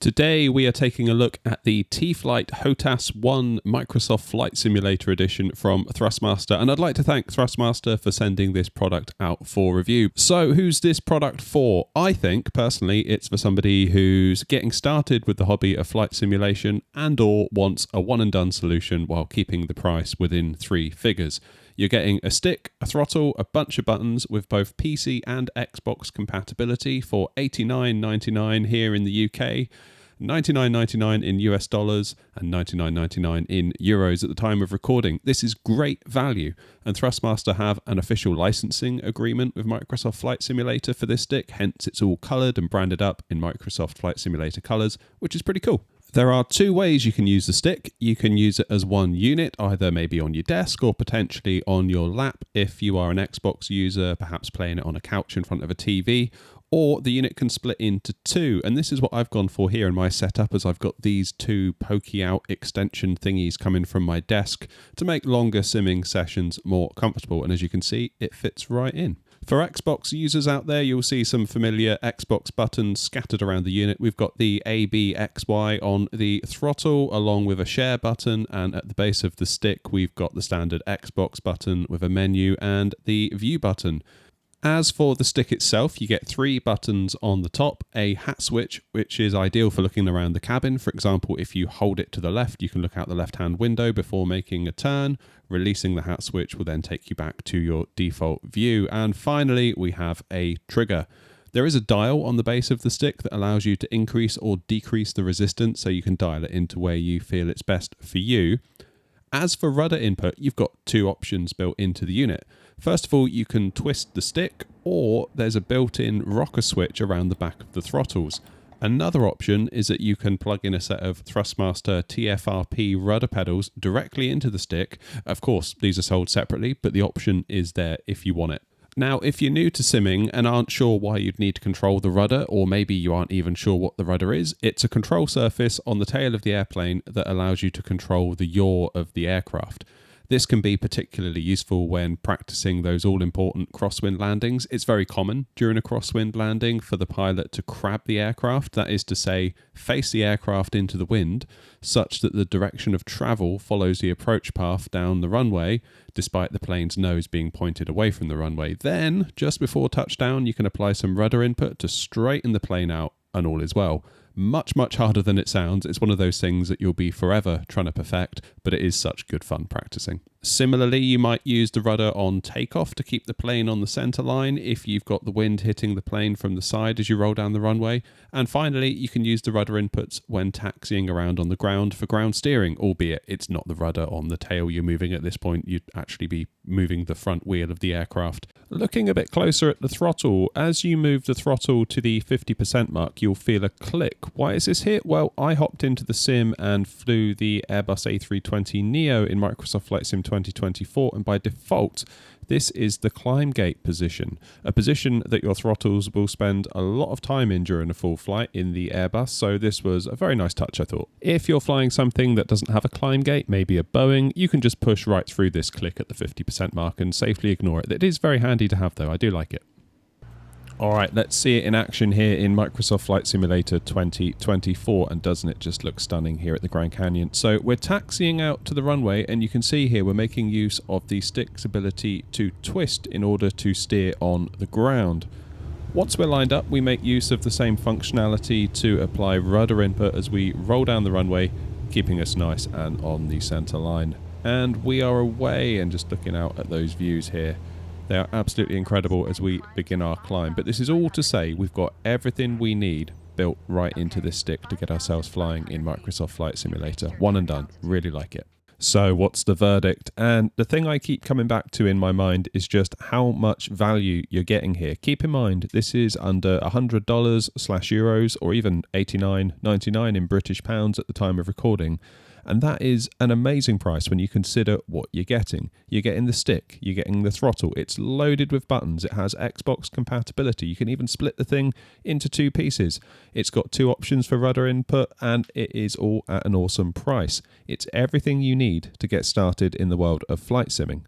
Today we are taking a look at the T.Flight Hotas 1 Microsoft Flight Simulator Edition from Thrustmaster, and I'd like to thank Thrustmaster for sending this product out for review. So who's this product for? I think, personally, it's for somebody who's getting started with the hobby of flight simulation and or wants a one-and-done solution while keeping the price within three figures. You're getting a stick, a throttle, a bunch of buttons with both PC and Xbox compatibility for $89.99 here in the UK, $99.99 in US dollars, and $99.99 in euros at the time of recording. This is great value, and Thrustmaster have an official licensing agreement with Microsoft Flight Simulator for this stick, hence it's all coloured and branded up in Microsoft Flight Simulator colours, which is pretty cool. There are two ways you can use the stick. You can use it as one unit, either maybe on your desk or potentially on your lap if you are an Xbox user, perhaps playing it on a couch in front of a TV, or the unit can split into two. And this is what I've gone for here in my setup, as I've got these two pokey out extension thingies coming from my desk to make longer simming sessions more comfortable. And as you can see, it fits right in. For Xbox users out there, you'll see some familiar Xbox buttons scattered around the unit. We've got the A, B, X, Y on the throttle, along with a share button, and at the base of the stick, we've got the standard Xbox button with a menu and the view button. As for the stick itself, you get three buttons on the top, a hat switch, which is ideal for looking around the cabin. For example, if you hold it to the left, you can look out the left-hand window before making a turn. Releasing the hat switch will then take you back to your default view. And finally, we have a trigger. There is a dial on the base of the stick that allows you to increase or decrease the resistance, so you can dial it into where you feel it's best for you. As for rudder input, you've got two options built into the unit. First of all, you can twist the stick, or there's a built-in rocker switch around the back of the throttles. Another option is that you can plug in a set of Thrustmaster TFRP rudder pedals directly into the stick. Of course, these are sold separately, but the option is there if you want it. Now, if you're new to simming and aren't sure why you'd need to control the rudder, or maybe you aren't even sure what the rudder is, it's a control surface on the tail of the airplane that allows you to control the yaw of the aircraft. This can be particularly useful when practicing those all-important crosswind landings. It's very common during a crosswind landing for the pilot to crab the aircraft, that is to say, face the aircraft into the wind, such that the direction of travel follows the approach path down the runway, despite the plane's nose being pointed away from the runway. Then, just before touchdown, you can apply some rudder input to straighten the plane out, and all is well. Much, much harder than it sounds. It's one of those things that you'll be forever trying to perfect, but it is such good fun practicing. Similarly, you might use the rudder on takeoff to keep the plane on the center line if you've got the wind hitting the plane from the side as you roll down the runway. And finally, you can use the rudder inputs when taxiing around on the ground for ground steering, albeit it's not the rudder on the tail you're moving at this point. You'd actually be moving the front wheel of the aircraft. Looking a bit closer at the throttle, as you move the throttle to the 50% mark, you'll feel a click. Why is this here? Well, I hopped into the sim and flew the Airbus A320neo in Microsoft Flight Sim 2024, and by default, this is the climb gate position, a position that your throttles will spend a lot of time in during a full flight in the Airbus, so this was a very nice touch, I thought. If you're flying something that doesn't have a climb gate, maybe a Boeing, you can just push right through this click at the 50% mark and safely ignore it. It is very handy to have though, I do like it. Alright, let's see it in action here in Microsoft Flight Simulator 2024, and doesn't it just look stunning here at the Grand Canyon. So we're taxiing out to the runway, and you can see here we're making use of the stick's ability to twist in order to steer on the ground. Once we're lined up, we make use of the same functionality to apply rudder input as we roll down the runway, keeping us nice and on the center line. And we are away, and just looking out at those views here. They are absolutely incredible as we begin our climb. But this is all to say we've got everything we need built right into this stick to get ourselves flying in Microsoft Flight Simulator. One and done. Really like it. So what's the verdict? And the thing I keep coming back to in my mind is just how much value you're getting here. Keep in mind, this is under $100/euros or even $89.99 in British pounds at the time of recording. And that is an amazing price when you consider what you're getting. You're getting the stick, you're getting the throttle, it's loaded with buttons, it has Xbox compatibility, you can even split the thing into two pieces. It's got two options for rudder input, and it is all at an awesome price. It's everything you need to get started in the world of flight simming.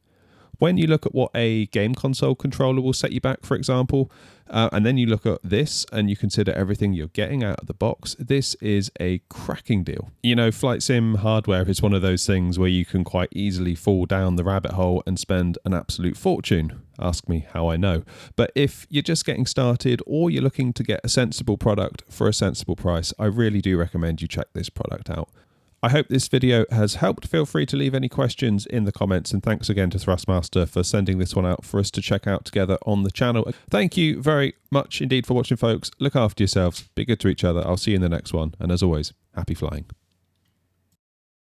When you look at what a game console controller will set you back, for example, and then you look at this and you consider everything you're getting out of the box, this is a cracking deal. You know, flight sim hardware is one of those things where you can quite easily fall down the rabbit hole and spend an absolute fortune. Ask me how I know. But if you're just getting started or you're looking to get a sensible product for a sensible price, I really do recommend you check this product out. I hope this video has helped. Feel free to leave any questions in the comments, and thanks again to Thrustmaster for sending this one out for us to check out together on the channel. Thank you very much indeed for watching, folks. Look after yourselves, be good to each other. I'll see you in the next one, and as always, happy flying.